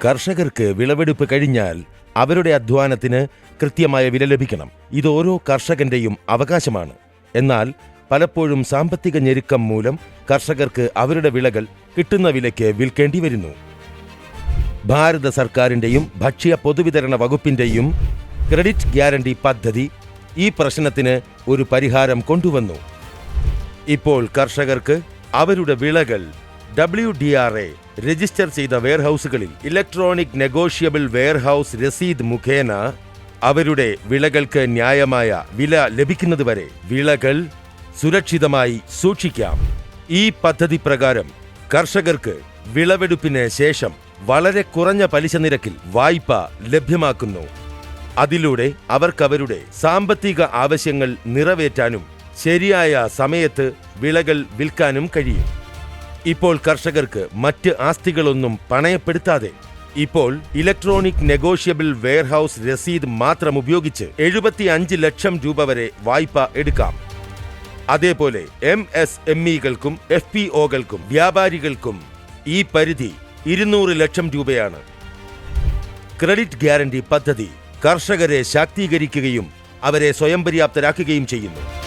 കർഷകർക്ക് വിളവെടുപ്പ് കഴിഞ്ഞാൽ അവരുടെ അധ്വാനത്തിന് കൃത്യമായ വില ലഭിക്കണം. ഇത് ഓരോ കർഷകന്റെയും അവകാശമാണ്. എന്നാൽ പലപ്പോഴും സാമ്പത്തിക ഞെരുക്കം മൂലം കർഷകർക്ക് അവരുടെ വിളകൾ കിട്ടുന്ന വിലയ്ക്ക് വിൽക്കേണ്ടി വരുന്നു. ഭാരത സർക്കാരിന്റെയും ഭക്ഷ്യ പൊതുവിതരണ വകുപ്പിന്റെയും ക്രെഡിറ്റ് ഗ്യാരണ്ടി പദ്ധതി ഈ പ്രശ്നത്തിന് ഒരു പരിഹാരം കൊണ്ടുവന്നു. ഇപ്പോൾ കർഷകർക്ക് അവരുടെ വിളകൾ WDRA രജിസ്റ്റർ ചെയ്ത വെയർഹൌസുകളിൽ ഇലക്ട്രോണിക് നെഗോഷ്യബിൾ വെയർഹൌസ് രസീദ് മുഖേന അവരുടെ വിളകൾക്ക് ന്യായമായ വില ലഭിക്കുന്നതുവരെ വിളകൾ സുരക്ഷിതമായി സൂക്ഷിക്കാം. ഈ പദ്ധതി പ്രകാരം കർഷകർക്ക് വിളവെടുപ്പിന് ശേഷം വളരെ കുറഞ്ഞ പലിശ നിരക്കിൽ വായ്പ ലഭ്യമാക്കുന്നു. അതിലൂടെ അവർക്കവരുടെ സാമ്പത്തിക ആവശ്യങ്ങൾ നിറവേറ്റാനും ശരിയായ സമയത്ത് വിളകൾ വിൽക്കാനും കഴിയും. ഇപ്പോൾ കർഷകർക്ക് മറ്റ് ആസ്തികളൊന്നും പണയപ്പെടുത്താതെ ഇപ്പോൾ ഇലക്ട്രോണിക് നെഗോഷ്യബിൾ വെയർഹൌസ് രസീദ് മാത്രം ഉപയോഗിച്ച് 75 ലക്ഷം രൂപ വരെ വായ്പ എടുക്കാം. അതേപോലെ MSMEകൾക്കും FPOകൾക്കും വ്യാപാരികൾക്കും ഈ പരിധി 200 ലക്ഷം രൂപയാണ്. ക്രെഡിറ്റ് ഗ്യാരണ്ടി പദ്ധതി കർഷകരെ ശാക്തീകരിക്കുകയും അവരെ സ്വയം പര്യാപ്തരാക്കുകയും ചെയ്യുന്നു.